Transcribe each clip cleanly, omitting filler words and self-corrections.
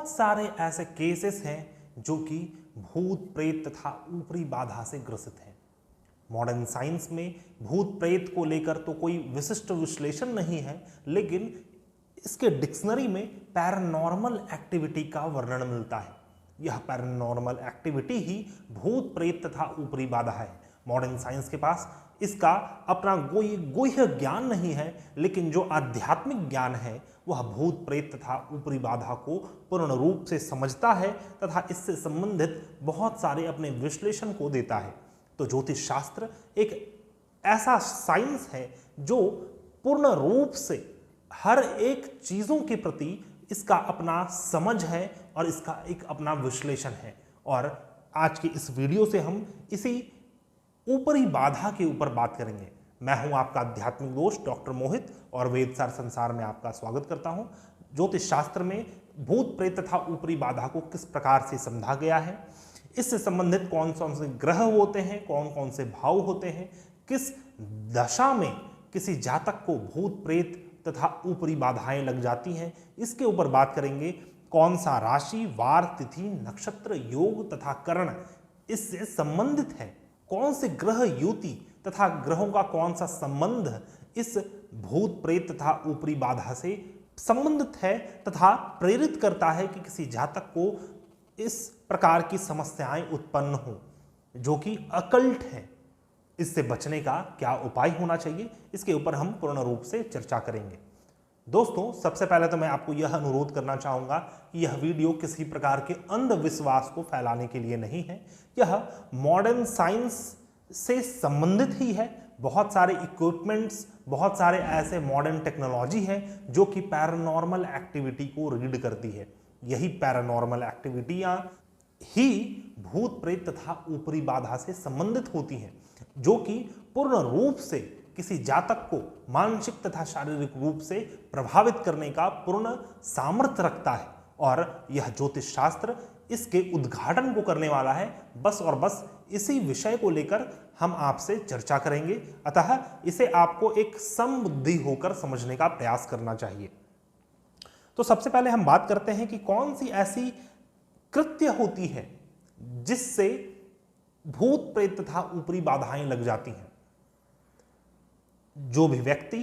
बहुत सारे ऐसे केसेस हैं जो कि भूत प्रेत तथा ऊपरी बाधा से ग्रसित हैं। मॉडर्न साइंस में भूत प्रेत को लेकर तो कोई विशिष्ट विश्लेषण नहीं है, लेकिन इसके डिक्शनरी में पैरानॉर्मल एक्टिविटी का वर्णन मिलता है। यह पैरानॉर्मल एक्टिविटी ही भूत प्रेत तथा ऊपरी बाधा है। मॉडर्न साइंस के पास इसका अपना कोई गुह्य ज्ञान नहीं है, लेकिन जो आध्यात्मिक ज्ञान है वह भूत प्रेत तथा ऊपरी बाधा को पूर्ण रूप से समझता है तथा इससे संबंधित बहुत सारे अपने विश्लेषण को देता है। तो ज्योतिष शास्त्र एक ऐसा साइंस है जो पूर्ण रूप से हर एक चीजों के प्रति इसका अपना समझ है और इसका एक अपना विश्लेषण है। और आज की इस वीडियो से हम इसी ऊपरी बाधा के ऊपर बात करेंगे। मैं हूं आपका आध्यात्मिक दोस्त डॉक्टर मोहित और वेदसार संसार में आपका स्वागत करता हूं। ज्योतिष शास्त्र में भूत प्रेत तथा ऊपरी बाधा को किस प्रकार से समझा गया है, इससे संबंधित कौन कौन से ग्रह होते हैं, कौन कौन से भाव होते हैं, किस दशा में किसी जातक को भूत प्रेत तथा ऊपरी बाधाएं लग जाती हैं, इसके ऊपर बात करेंगे। कौन सा राशि, वार, तिथि, नक्षत्र, योग तथा करण इससे संबंधित है, कौन से ग्रह युति तथा ग्रहों का कौन सा संबंध इस भूत प्रेत तथा ऊपरी बाधा से संबंधित है तथा प्रेरित करता है कि किसी जातक को इस प्रकार की समस्याएं उत्पन्न हो जो कि अकल्ट है। इससे बचने का क्या उपाय होना चाहिए, इसके ऊपर हम पूर्ण रूप से चर्चा करेंगे। दोस्तों, सबसे पहले तो मैं आपको यह अनुरोध करना चाहूंगा कि यह वीडियो किसी प्रकार के अंधविश्वास को फैलाने के लिए नहीं है। यह मॉडर्न साइंस से संबंधित ही है। बहुत सारे इक्विपमेंट्स, बहुत सारे ऐसे मॉडर्न टेक्नोलॉजी है जो कि पैरानॉर्मल एक्टिविटी को रीड करती है। यही पैरानॉर्मल एक्टिविटियां ही भूत प्रेत तथा ऊपरी बाधा से संबंधित होती हैं, जो कि पूर्ण रूप से किसी जातक को मानसिक तथा शारीरिक रूप से प्रभावित करने का पूर्ण सामर्थ्य रखता है। और यह ज्योतिष शास्त्र इसके उद्घाटन को करने वाला है। बस और बस इसी विषय को लेकर हम आपसे चर्चा करेंगे, अतः इसे आपको एक समबुद्धि होकर समझने का प्रयास करना चाहिए। तो सबसे पहले हम बात करते हैं कि कौन सी ऐसी कृत्य होती है जिससे भूत प्रेत तथा ऊपरी बाधाएं लग जाती हैं। जो भी व्यक्ति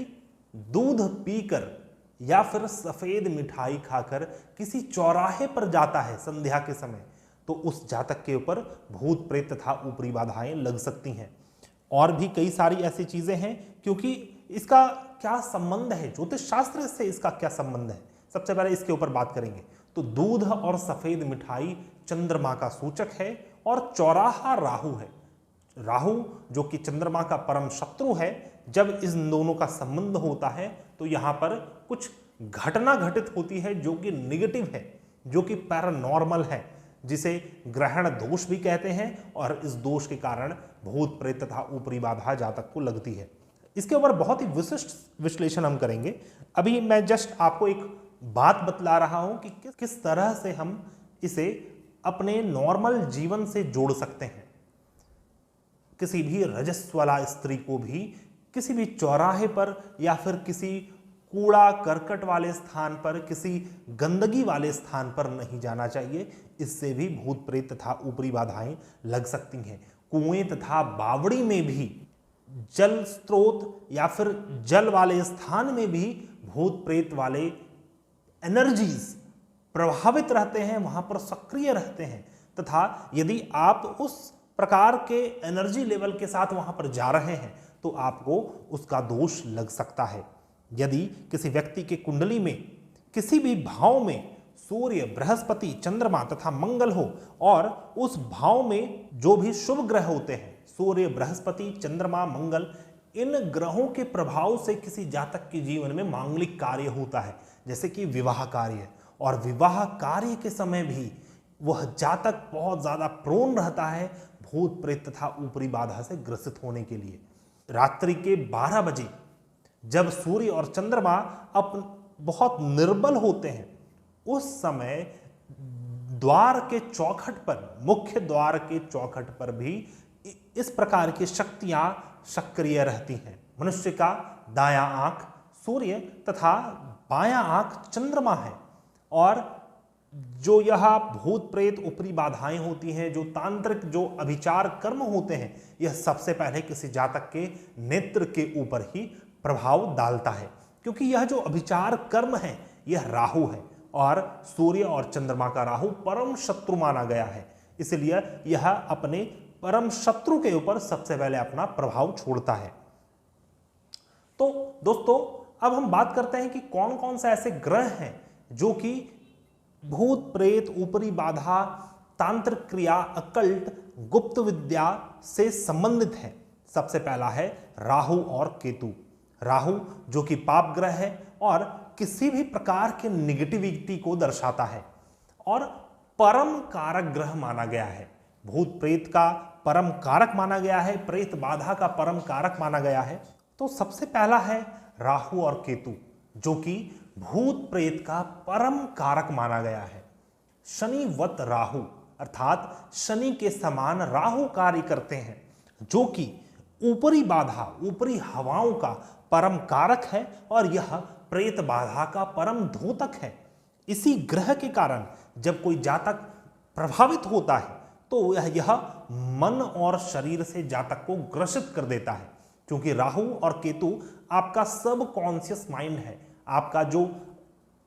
दूध पीकर या फिर सफेद मिठाई खाकर किसी चौराहे पर जाता है संध्या के समय, तो उस जातक के ऊपर भूत प्रेत तथा ऊपरी बाधाएं लग सकती हैं। और भी कई सारी ऐसी चीजें हैं, क्योंकि इसका क्या संबंध है, ज्योतिष शास्त्र से इसका क्या संबंध है, सबसे पहले इसके ऊपर बात करेंगे। तो दूध और सफेद मिठाई चंद्रमा का सूचक है और चौराहा राहु है। राहु जो कि चंद्रमा का परम शत्रु है, जब इन दोनों का संबंध होता है तो यहां पर कुछ घटना घटित होती है जो कि निगेटिव है, जो कि पैरानॉर्मल है, जिसे ग्रहण दोष भी कहते हैं। और इस दोष के कारण भूत प्रेत तथा ऊपरी बाधा जातक को लगती है। इसके ऊपर बहुत ही विशिष्ट विश्लेषण हम करेंगे। अभी मैं जस्ट आपको एक बात बतला रहा हूं कि किस तरह से हम इसे अपने नॉर्मल जीवन से जोड़ सकते हैं। किसी भी रजस्वला स्त्री को भी किसी भी चौराहे पर या फिर किसी कूड़ा करकट वाले स्थान पर, किसी गंदगी वाले स्थान पर नहीं जाना चाहिए। इससे भी भूत प्रेत तथा ऊपरी बाधाएं लग सकती हैं। कुएं तथा बावड़ी में भी, जल स्रोत या फिर जल वाले स्थान में भी भूत प्रेत वाले एनर्जीज प्रभावित रहते हैं, वहां पर सक्रिय रहते हैं। तथा यदि आप उस प्रकार के एनर्जी लेवल के साथ वहां पर जा रहे हैं तो आपको उसका दोष लग सकता है। यदि किसी व्यक्ति के कुंडली में किसी भी भाव में सूर्य, बृहस्पति, चंद्रमा तथा मंगल हो और उस भाव में जो भी शुभ ग्रह होते हैं, सूर्य, बृहस्पति, चंद्रमा, मंगल, इन ग्रहों के प्रभाव से किसी जातक के जीवन में मांगलिक कार्य होता है, जैसे कि विवाह कार्य। और विवाह कार्य के समय भी वह जातक बहुत ज्यादा प्रोन रहता है भूत प्रेत तथा ऊपरी बाधा से ग्रसित होने के लिए। रात्रि के 12 बजे जब सूर्य और चंद्रमा बहुत निर्बल होते हैं, उस समय द्वार के चौखट पर, मुख्य द्वार के चौखट पर भी इस प्रकार की शक्तियां सक्रिय रहती हैं। मनुष्य का दायां आंख सूर्य तथा बायां आंख चंद्रमा है और जो यह भूत प्रेत ऊपरी बाधाएं होती हैं, जो तांत्रिक जो अभिचार कर्म होते हैं, यह सबसे पहले किसी जातक के नेत्र के ऊपर ही प्रभाव डालता है, क्योंकि यह जो अभिचार कर्म है यह राहु है और सूर्य और चंद्रमा का राहु परम शत्रु माना गया है, इसलिए यह अपने परम शत्रु के ऊपर सबसे पहले अपना प्रभाव छोड़ता है। तो दोस्तों अब हम बात करते हैं कि कौन कौन से ऐसे ग्रह हैं जो कि भूत प्रेत ऊपरी बाधा तांत्रिक क्रिया अकल्ट गुप्त विद्या से संबंधित है। सबसे पहला है राहु और केतु। राहु जो कि पाप ग्रह है और किसी भी प्रकार के निगेटिविटी को दर्शाता है और परम कारक ग्रह माना गया है। भूत प्रेत का परम कारक माना गया है, प्रेत बाधा का परम कारक माना गया है। तो सबसे पहला है राहु और केतु जो कि भूत प्रेत का परम कारक माना गया है। शनिवत राहु अर्थात शनि के समान राहु कार्य करते हैं, जो कि ऊपरी बाधा ऊपरी हवाओं का परम कारक है और यह प्रेत बाधा का परम धोतक है। इसी ग्रह के कारण जब कोई जातक प्रभावित होता है तो यह मन और शरीर से जातक को ग्रसित कर देता है, क्योंकि राहु और केतु आपका सब कॉन्शियस माइंड है, आपका जो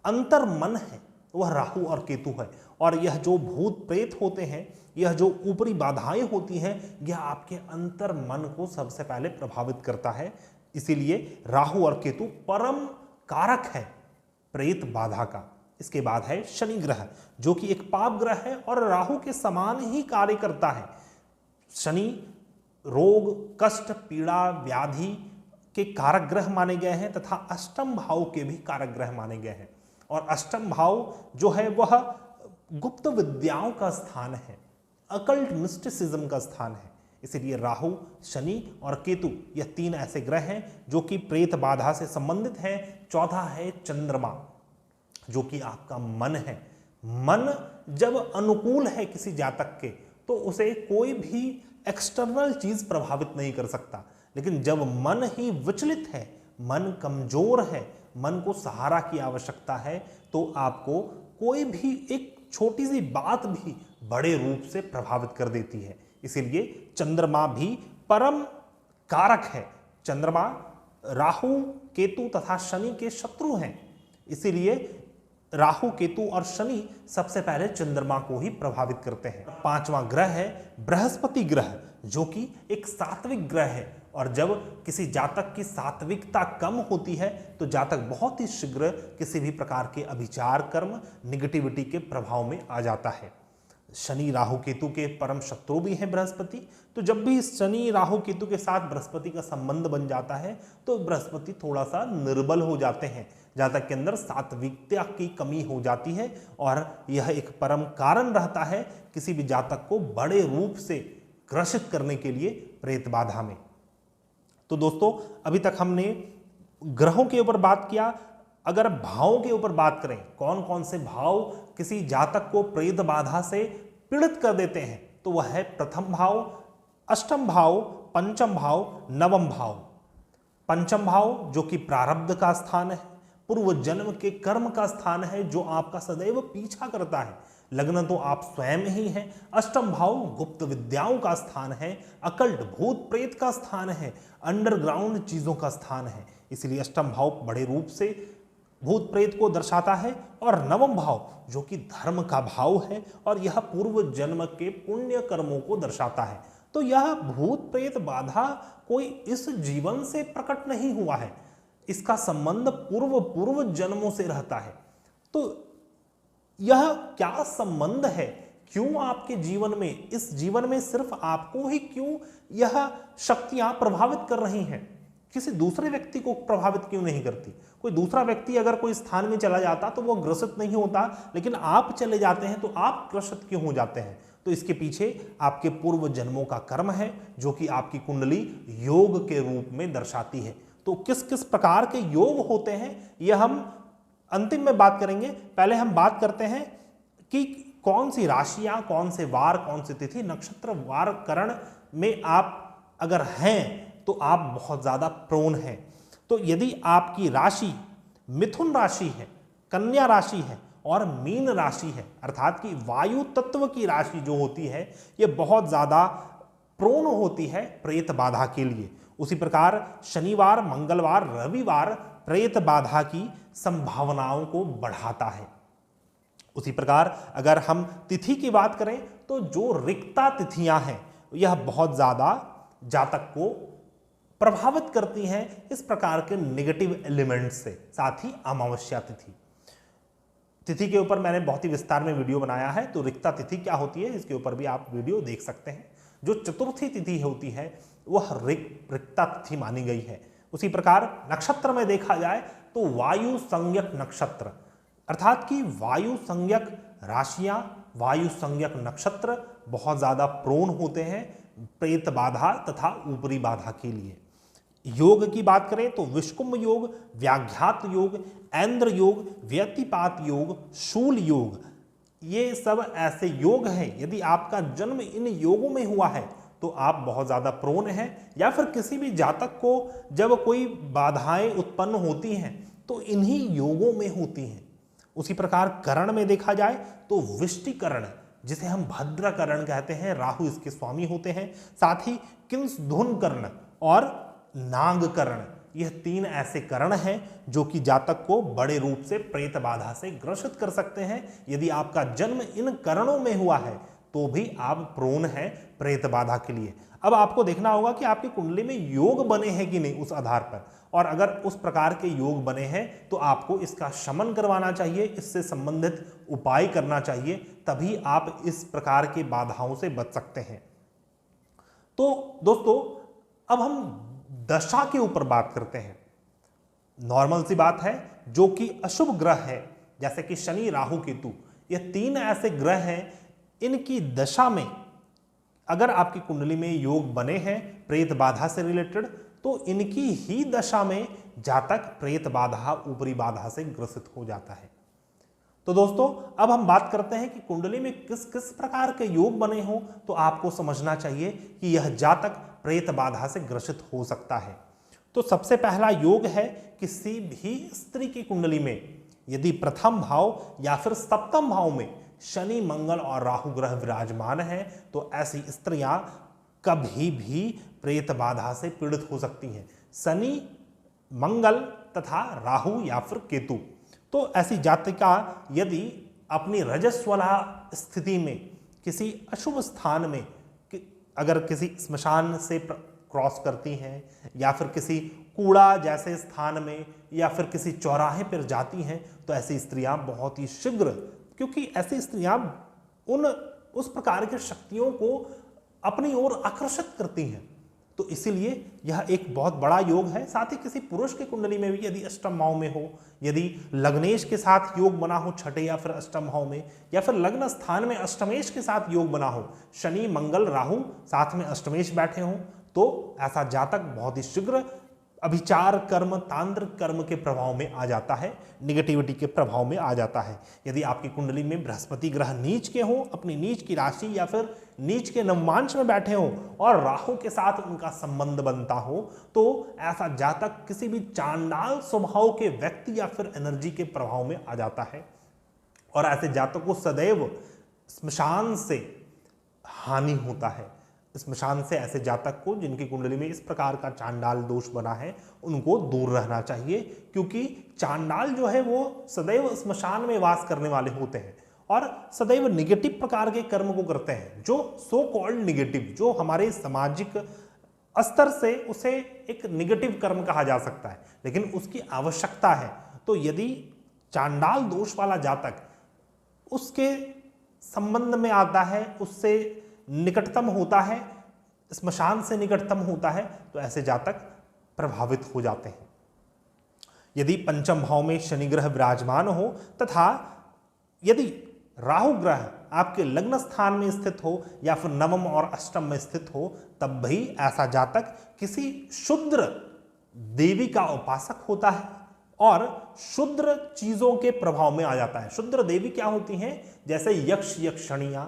अंतर मन है वह राहु और केतु है। और यह जो भूत प्रेत होते हैं, यह जो ऊपरी बाधाएं होती हैं, यह आपके अंतर मन को सबसे पहले प्रभावित करता है। इसीलिए राहु और केतु परम कारक है प्रेत बाधा का। इसके बाद है शनि ग्रह जो कि एक पाप ग्रह है और राहु के समान ही कार्य करता है। शनि रोग कष्ट पीड़ा व्याधि के कारक ग्रह माने गए हैं तथा अष्टम भाव के भी कारक ग्रह माने गए हैं। और अष्टम भाव जो है वह गुप्त विद्याओं का स्थान है, अकल्ट मिस्टिसिज्म का स्थान है। इसलिए राहु शनि और केतु यह तीन ऐसे ग्रह हैं जो कि प्रेत बाधा से संबंधित हैं। चौथा है चंद्रमा जो कि आपका मन है। मन जब अनुकूल है किसी जातक के तो उसे कोई भी एक्सटर्नल चीज प्रभावित नहीं कर सकता, लेकिन जब मन ही विचलित है, मन कमजोर है, मन को सहारा की आवश्यकता है, तो आपको कोई भी एक छोटी सी बात भी बड़े रूप से प्रभावित कर देती है। इसीलिए चंद्रमा भी परम कारक है। चंद्रमा राहु केतु तथा शनि के शत्रु हैं, इसीलिए राहु केतु और शनि सबसे पहले चंद्रमा को ही प्रभावित करते हैं। पांचवा ग्रह है बृहस्पति ग्रह जो कि एक सात्विक ग्रह है, और जब किसी जातक की सात्विकता कम होती है तो जातक बहुत ही शीघ्र किसी भी प्रकार के अभिचार कर्म निगेटिविटी के प्रभाव में आ जाता है। शनि राहु केतु के परम शत्रु भी हैं बृहस्पति, तो जब भी शनि राहु केतु के साथ बृहस्पति का संबंध बन जाता है तो बृहस्पति थोड़ा सा निर्बल हो जाते हैं, जातक के अंदर सात्विकता की कमी हो जाती है और यह एक परम कारण रहता है किसी भी जातक को बड़े रूप से ग्रसित करने के लिए प्रेत बाधा में। तो दोस्तों अभी तक हमने ग्रहों के ऊपर बात किया। अगर भावों के ऊपर बात करें, कौन कौन से भाव किसी जातक को प्रेत बाधा से पीड़ित कर देते हैं, तो वह है प्रथम भाव, अष्टम भाव, पंचम भाव, नवम भाव। पंचम भाव जो कि प्रारब्ध का स्थान है, पूर्व जन्म के कर्म का स्थान है, जो आपका सदैव पीछा करता है। लग्न तो आप स्वयं ही हैं। अष्टम भाव गुप्त विद्याओं का स्थान है, अकल्ट भूत प्रेत का स्थान है, अंडरग्राउंड चीजों का स्थान है। इसलिए अष्टम भाव बड़े रूप से भूत प्रेत को दर्शाता है। और नवम भाव जो कि धर्म का भाव है और यह पूर्व जन्म के पुण्य कर्मों को दर्शाता है। तो यह भूत प्रेत बाधा कोई इस जीवन से प्रकट नहीं हुआ है, इसका संबंध पूर्व जन्मों से रहता है। तो यह क्या संबंध है, क्यों आपके जीवन में, इस जीवन में सिर्फ आपको ही क्यों यह शक्तियां प्रभावित कर रही हैं, किसी दूसरे व्यक्ति को प्रभावित क्यों नहीं करती? कोई दूसरा व्यक्ति अगर कोई स्थान में चला जाता तो वो ग्रसित नहीं होता, लेकिन आप चले जाते हैं तो आप ग्रसित क्यों हो जाते हैं? तो इसके पीछे आपके पूर्व जन्मों का कर्म है जो कि आपकी कुंडली योग के रूप में दर्शाती है। तो किस किस प्रकार के योग होते हैं यह हम अंतिम में बात करेंगे। पहले हम बात करते हैं कि कौन सी राशियां, कौन से वार, कौन सी तिथि, नक्षत्र, वार, करण में आप अगर हैं तो आप बहुत ज्यादा प्रोन हैं। तो यदि आपकी राशि मिथुन राशि है, कन्या राशि है और मीन राशि है, अर्थात कि वायु तत्व की राशि जो होती है ये बहुत ज्यादा प्रोन होती है प्रेत बाधा के लिए। उसी प्रकार शनिवार, मंगलवार, रविवार प्रेत बाधा की संभावनाओं को बढ़ाता है। उसी प्रकार अगर हम तिथि की बात करें तो जो रिक्ता तिथियां हैं यह बहुत ज्यादा जातक को प्रभावित करती हैं इस प्रकार के नेगेटिव एलिमेंट से। साथ ही अमावस्या तिथि के ऊपर मैंने बहुत ही विस्तार में वीडियो बनाया है, तो रिक्ता तिथि क्या होती है इसके ऊपर भी आप वीडियो देख सकते हैं। जो चतुर्थी तिथि होती है वह रिक्ता तिथि मानी गई है। उसी प्रकार नक्षत्र में देखा जाए तो वायु संज्ञक नक्षत्र, अर्थात कि वायु संज्ञक राशियां, वायु संज्ञक नक्षत्र बहुत ज्यादा प्रोन होते हैं प्रेत बाधा तथा ऊपरी बाधा के लिए। योग की बात करें तो विष्कुंभ योग, व्याघ्यात योग, ऐन्द्र योग, व्यतिपात योग, शूल योग, ये सब ऐसे योग हैं यदि आपका जन्म इन योगों में हुआ है तो आप बहुत ज्यादा प्रोन हैं, या फिर किसी भी जातक को जब कोई बाधाएं उत्पन्न होती हैं तो इन्हीं योगों में होती हैं। उसी प्रकार करण में देखा जाए तो विष्टिकरण, जिसे हम भद्रकरण कहते हैं, राहु इसके स्वामी होते हैं। साथ ही किंसधुन कर्ण और नागकर्ण, यह तीन ऐसे करण हैं जो कि जातक को बड़े रूप से प्रेत बाधा से ग्रसित कर सकते हैं। यदि आपका जन्म इन करणों में हुआ है तो भी आप प्रोन हैं प्रेत बाधा के लिए। अब आपको देखना होगा कि आपकी कुंडली में योग बने हैं कि नहीं उस आधार पर, और अगर उस प्रकार के योग बने हैं तो आपको इसका शमन करवाना चाहिए, इससे संबंधित उपाय करना चाहिए, तभी आप इस प्रकार की बाधाओं से बच सकते हैं। तो दोस्तों अब हम दशा के ऊपर बात करते हैं। नॉर्मल सी बात है, जो कि अशुभ ग्रह है जैसे कि शनि, राहु, केतु, ये तीन ऐसे ग्रह हैं, इनकी दशा में अगर आपकी कुंडली में योग बने हैं प्रेत बाधा से रिलेटेड तो इनकी ही दशा में जातक प्रेत बाधा, ऊपरी बाधा से ग्रसित हो जाता है। तो दोस्तों अब हम बात करते हैं कि कुंडली में किस किस प्रकार के योग बने हो तो आपको समझना चाहिए कि यह जातक प्रेत बाधा से ग्रसित हो सकता है। तो सबसे पहला योग है, किसी भी स्त्री की कुंडली में यदि प्रथम भाव या फिर सप्तम भाव में शनि, मंगल और राहु ग्रह विराजमान है तो ऐसी स्त्रियां कभी भी प्रेत बाधा से पीड़ित हो सकती हैं। शनि, मंगल तथा राहु या फिर केतु, तो ऐसी जातिका यदि अपनी रजस्वला स्थिति में किसी अशुभ स्थान में अगर किसी स्मशान से क्रॉस करती हैं या फिर किसी कूड़ा जैसे स्थान में या फिर किसी चौराहे पर जाती हैं तो ऐसी स्त्रियां बहुत ही शीघ्र, क्योंकि ऐसी स्त्रियां उस प्रकार की शक्तियों को अपनी ओर आकर्षित करती हैं, तो इसीलिए यह एक बहुत बड़ा योग है। साथ ही किसी पुरुष की कुंडली में भी यदि अष्टम भाव में हो, यदि लग्नेश के साथ योग बना हो छठे या फिर अष्टम भाव में, या फिर लग्न स्थान में अष्टमेश के साथ योग बना हो, शनि, मंगल, राहु साथ में अष्टमेश बैठे हों, तो ऐसा जातक बहुत ही शीघ्र अभिचार कर्म, तांत्रिक कर्म के प्रभाव में आ जाता है, निगेटिविटी के प्रभाव में आ जाता है। यदि आपकी कुंडली में बृहस्पति ग्रह नीच के हो, अपनी नीच की राशि या फिर नीच के नवमांश में बैठे हो और राहु के साथ उनका संबंध बनता हो तो ऐसा जातक किसी भी चांडाल स्वभाव के व्यक्ति या फिर एनर्जी के प्रभाव में आ जाता है, और ऐसे जातक को सदैव स्मशान से हानि होता है। स्मशान से ऐसे जातक को जिनकी कुंडली में इस प्रकार का चांडाल दोष बना है उनको दूर रहना चाहिए, क्योंकि चांडाल जो है वो सदैव स्मशान में वास करने वाले होते हैं और सदैव निगेटिव प्रकार के कर्म को करते हैं, जो सो कॉल्ड निगेटिव, जो हमारे सामाजिक स्तर से उसे एक निगेटिव कर्म कहा जा सकता है, लेकिन उसकी आवश्यकता है। तो यदि चांडाल दोष वाला जातक उसके संबंध में आता है, उससे निकटतम होता है, स्मशान से निकटतम होता है, तो ऐसे जातक प्रभावित हो जाते हैं। यदि पंचम भाव में शनि ग्रह विराजमान हो तथा यदि राहु ग्रह आपके लग्न स्थान में स्थित हो या फिर नवम और अष्टम में स्थित हो, तब भी ऐसा जातक किसी शुद्र देवी का उपासक होता है और शुद्र चीजों के प्रभाव में आ जाता है। शुद्र देवी क्या होती हैं? जैसे यक्ष, यक्षणियां,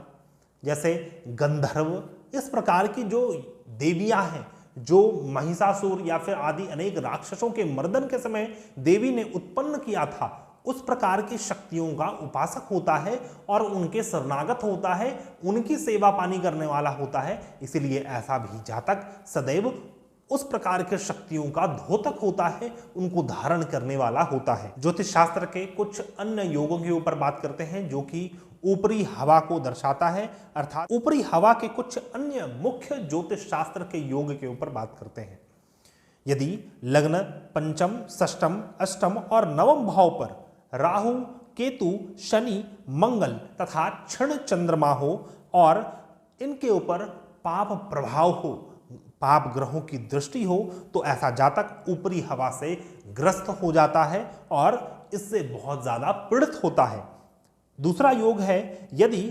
जैसे गंधर्व, इस प्रकार की जो देवियां हैं, जो महिषासुर या फिर आदि अनेक राक्षसों के मर्दन के समय देवी ने उत्पन्न किया था, उस प्रकार की शक्तियों का उपासक होता है और उनके शरणागत होता है, उनकी सेवा पानी करने वाला होता है। इसीलिए ऐसा भी जातक सदैव उस प्रकार के शक्तियों का द्योतक होता है, उनको धारण करने वाला होता है। ज्योतिष शास्त्र के कुछ अन्य योगों के ऊपर बात करते हैं जो कि ऊपरी हवा को दर्शाता है, अर्थात ऊपरी हवा के कुछ अन्य मुख्य ज्योतिष शास्त्र के योग के ऊपर बात करते हैं। यदि लग्न पंचम, षष्टम, अष्टम और नवम भाव पर राहु, केतु, शनि, मंगल तथा क्षण चंद्रमा हो और इनके ऊपर पाप प्रभाव हो, पाप ग्रहों की दृष्टि हो, तो ऐसा जातक ऊपरी हवा से ग्रस्त हो जाता है और इससे बहुत ज्यादा पीड़ित होता है। दूसरा योग है, यदि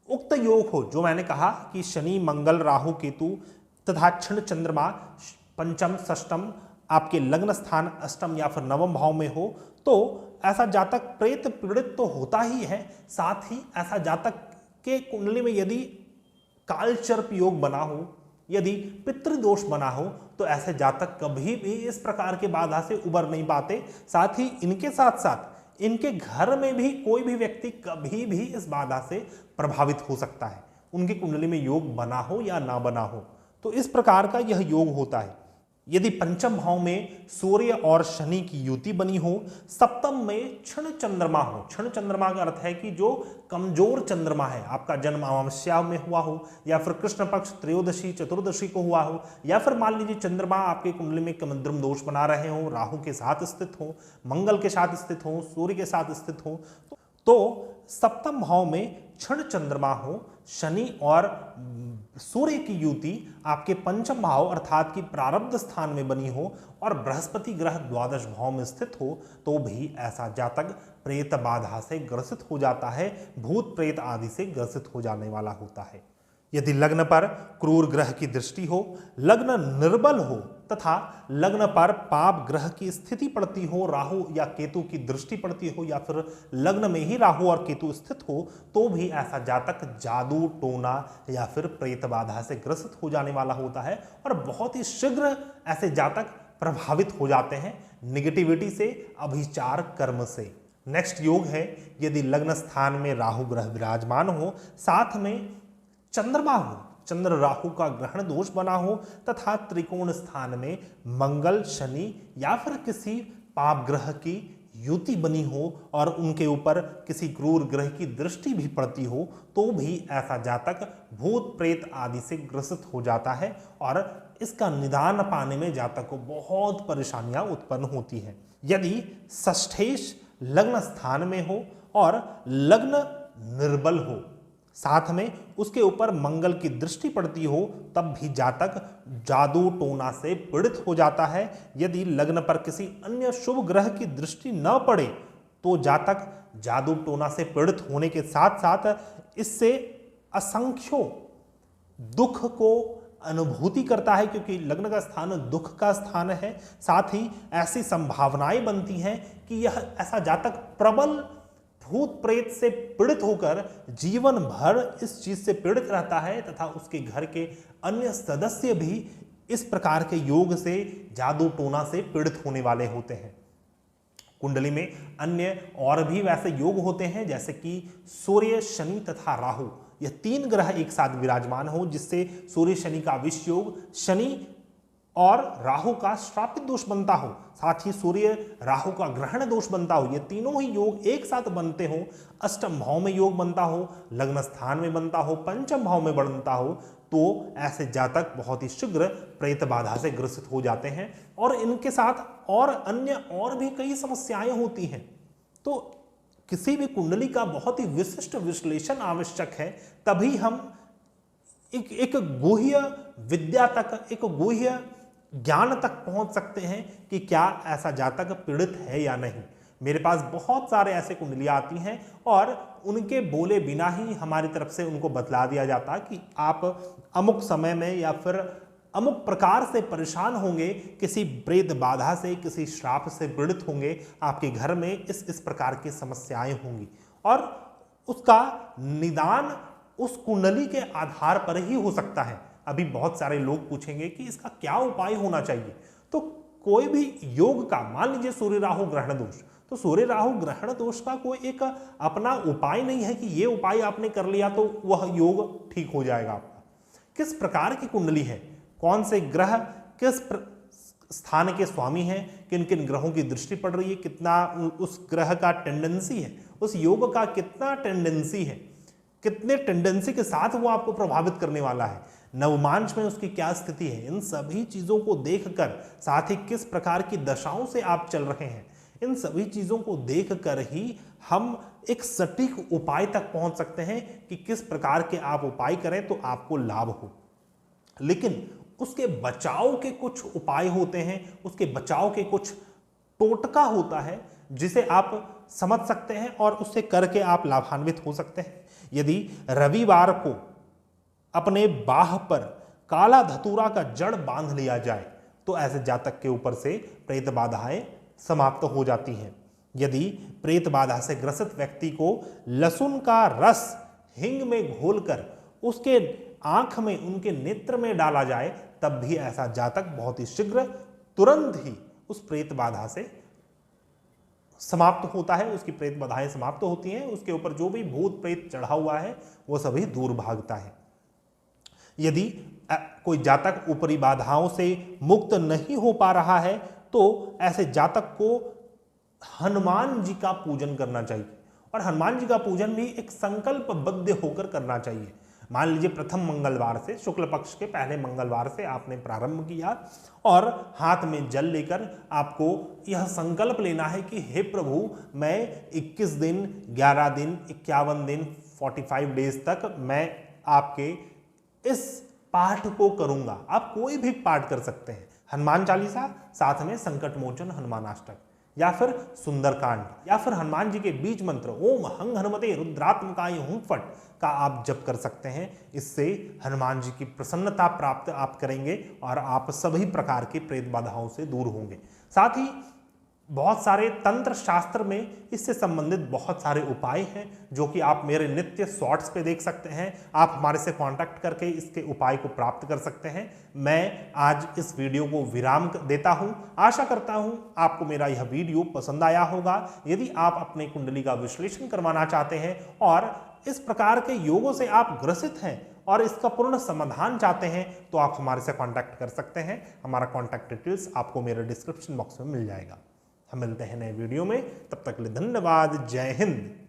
उक्त योग हो जो मैंने कहा कि शनि, मंगल, राहु, केतु तथा क्षण चंद्रमा पंचम, षष्टम आपके लग्न स्थान अष्टम या फिर नवम भाव में हो, तो ऐसा जातक प्रेत पीड़ित तो होता ही है, साथ ही ऐसा जातक के कुंडली में यदि कालचर्प योग बना हो, यदि पितृदोष बना हो, तो ऐसे जातक कभी भी इस प्रकार के बाधा से उबर नहीं पाते। साथ ही इनके साथ साथ इनके घर में भी कोई भी व्यक्ति कभी भी इस बाधा से प्रभावित हो सकता है, उनकी कुंडली में योग बना हो या ना बना हो। तो इस प्रकार का यह योग होता है। यदि पंचम भाव में सूर्य और शनि की युति बनी हो, सप्तम में क्षण चंद्रमा हो, क्षण चंद्रमा का अर्थ है कि जो कमजोर चंद्रमा है, आपका जन्म अमावस्या में हुआ हो या फिर कृष्ण पक्ष त्रयोदशी चतुर्दशी को हुआ हो, या फिर मान लीजिए चंद्रमा आपके कुंडली में कमंद्रम दोष बना रहे हो, राहु के साथ स्थित हो, मंगल के साथ स्थित हो, सूर्य के साथ स्थित हो, तो सप्तम भाव में क्षण चंद्रमा हो, शनि और सूर्य की युति आपके पंचम भाव अर्थात की प्रारब्ध स्थान में बनी हो और बृहस्पति ग्रह द्वादश भाव में स्थित हो, तो भी ऐसा जातक प्रेत बाधा से ग्रसित हो जाता है, भूत प्रेत आदि से ग्रसित हो जाने वाला होता है। यदि लग्न पर क्रूर ग्रह की दृष्टि हो, लग्न निर्बल हो तथा लग्न पर पाप ग्रह की स्थिति पड़ती हो, राहु या केतु की दृष्टि पड़ती हो या फिर लग्न में ही राहु और केतु स्थित हो, तो भी ऐसा जातक जादू टोना या फिर प्रेत बाधा से ग्रसित हो जाने वाला होता है और बहुत ही शीघ्र ऐसे जातक प्रभावित हो जाते हैं निगेटिविटी से, अभिचार कर्म से। नेक्स्ट योग है, यदि लग्न स्थान में राहु ग्रह विराजमान हो, साथ में चंद्रमा हो, चंद्र राहु का ग्रहण दोष बना हो तथा त्रिकोण स्थान में मंगल, शनि या फिर किसी पाप ग्रह की युति बनी हो और उनके ऊपर किसी क्रूर ग्रह की दृष्टि भी पड़ती हो, तो भी ऐसा जातक भूत प्रेत आदि से ग्रसित हो जाता है और इसका निदान पाने में जातक को बहुत परेशानियां उत्पन्न होती हैं। यदि षष्ठेश लग्न स्थान में हो और लग्न निर्बल हो, साथ में उसके ऊपर मंगल की दृष्टि पड़ती हो, तब भी जातक जादू टोना से पीड़ित हो जाता है। यदि लग्न पर किसी अन्य शुभ ग्रह की दृष्टि न पड़े, तो जातक जादू टोना से पीड़ित होने के साथ साथ इससे असंख्यों दुख को अनुभूति करता है, क्योंकि लग्न का स्थान दुख का स्थान है। साथ ही ऐसी संभावनाएं बनती हैं कि यह ऐसा जातक प्रबल भूत प्रेत से पीड़ित होकर जीवन भर इस चीज से पीड़ित रहता है तथा उसके घर के अन्य सदस्य भी इस प्रकार के योग से, जादू टोना से पीड़ित होने वाले होते हैं। कुंडली में अन्य और भी वैसे योग होते हैं, जैसे कि सूर्य, शनि तथा राहु, यह तीन ग्रह एक साथ विराजमान हो, जिससे सूर्य शनि का विष योग, शनि और राहु का श्रापित दोष बनता हो, साथ ही सूर्य राहु का ग्रहण दोष बनता हो, ये तीनों ही योग एक साथ बनते हो, अष्टम भाव में योग बनता हो, लग्न स्थान में बनता हो, पंचम भाव में बनता हो, तो ऐसे जातक बहुत ही शीघ्र प्रेत बाधा से ग्रसित हो जाते हैं और इनके साथ और अन्य और भी कई समस्याएं होती हैं। तो किसी भी कुंडली का बहुत ही विशिष्ट विश्लेषण आवश्यक है, तभी हम एक गुह्य विद्या तक, एक गुह्य ज्ञान तक पहुंच सकते हैं कि क्या ऐसा जातक पीड़ित है या नहीं। मेरे पास बहुत सारे ऐसे कुंडलियां आती हैं और उनके बोले बिना ही हमारी तरफ से उनको बतला दिया जाता है कि आप अमुक समय में या फिर अमुक प्रकार से परेशान होंगे, किसी प्रेत बाधा से, किसी श्राप से पीड़ित होंगे, आपके घर में इस प्रकार की समस्याएं होंगी और उसका निदान उस कुंडली के आधार पर ही हो सकता है। अभी बहुत सारे लोग पूछेंगे कि इसका क्या उपाय होना चाहिए। तो कोई भी योग का, मान लीजिए सूर्य राहु ग्रहण दोष, तो सूर्य राहु ग्रहण दोष का कोई एक अपना उपाय नहीं है कि ये उपाय आपने कर लिया तो वह योग ठीक हो जाएगा आपका। किस प्रकार की कुंडली है, कौन से ग्रह किस स्थान के स्वामी हैं, किन किन ग्रहों की दृष्टि पड़ रही है, कितना उस ग्रह का टेंडेंसी है, उस योग का कितना टेंडेंसी है, कितने टेंडेंसी के साथ वो आपको प्रभावित करने वाला है, नवमांश में उसकी क्या स्थिति है, इन सभी चीजों को देखकर, साथ ही किस प्रकार की दशाओं से आप चल रहे हैं, इन सभी चीजों को देखकर ही हम एक सटीक उपाय तक पहुंच सकते हैं कि किस प्रकार के आप उपाय करें तो आपको लाभ हो। लेकिन उसके बचाव के कुछ उपाय होते हैं, उसके बचाव के कुछ टोटका होता है जिसे आप समझ सकते हैं और उससे करके आप लाभान्वित हो सकते हैं। यदि रविवार को अपने बाह पर काला धतूरा का जड़ बांध लिया जाए तो ऐसे जातक के ऊपर से प्रेत बाधाएं समाप्त हो जाती हैं। यदि प्रेत बाधा से ग्रसित व्यक्ति को लहसुन का रस हिंग में घोलकर उसके आंख में, उनके नेत्र में डाला जाए तब भी ऐसा जातक बहुत ही शीघ्र तुरंत ही उस प्रेत बाधा से समाप्त होता है, उसकी प्रेत बाधाएं समाप्त होती हैं, उसके ऊपर जो भी भूत प्रेत चढ़ा हुआ है वो सभी दूर भागता है। यदि कोई जातक ऊपरी बाधाओं से मुक्त नहीं हो पा रहा है तो ऐसे जातक को हनुमान जी का पूजन करना चाहिए और हनुमान जी का पूजन भी एक संकल्पबद्ध होकर करना चाहिए। मान लीजिए प्रथम मंगलवार से, शुक्ल पक्ष के पहले मंगलवार से आपने प्रारंभ किया और हाथ में जल लेकर आपको यह संकल्प लेना है कि हे प्रभु, मैं 21 दिन, 11 दिन, 51 दिन, 45 डेज तक मैं आपके इस पाठ को करूंगा। आप कोई भी पाठ कर सकते हैं, हनुमान चालीसा, साथ में संकट मोचन हनुमानाष्टक या फिर सुंदरकांड या फिर हनुमान जी के बीज मंत्र ओम हंग हनुमते रुद्रात्मकाय हुं फट का आप जप कर सकते हैं। इससे हनुमान जी की प्रसन्नता प्राप्त आप करेंगे और आप सभी प्रकार की प्रेत बाधाओं से दूर होंगे। साथ ही बहुत सारे तंत्र शास्त्र में इससे संबंधित बहुत सारे उपाय हैं जो कि आप मेरे नित्य शॉर्ट्स पे देख सकते हैं। आप हमारे से कांटेक्ट करके इसके उपाय को प्राप्त कर सकते हैं। मैं आज इस वीडियो को विराम देता हूं। आशा करता हूं आपको मेरा यह वीडियो पसंद आया होगा। यदि आप अपने कुंडली का विश्लेषण करवाना चाहते हैं और इस प्रकार के योगों से आप ग्रसित हैं और इसका पूर्ण समाधान चाहते हैं तो आप हमारे से कांटेक्ट कर सकते हैं। हमारा कांटेक्ट डिटेल्स आपको मेरे डिस्क्रिप्शन बॉक्स में मिल जाएगा। हम मिलते हैं नए वीडियो में, तब तक के लिए धन्यवाद। जय हिंद।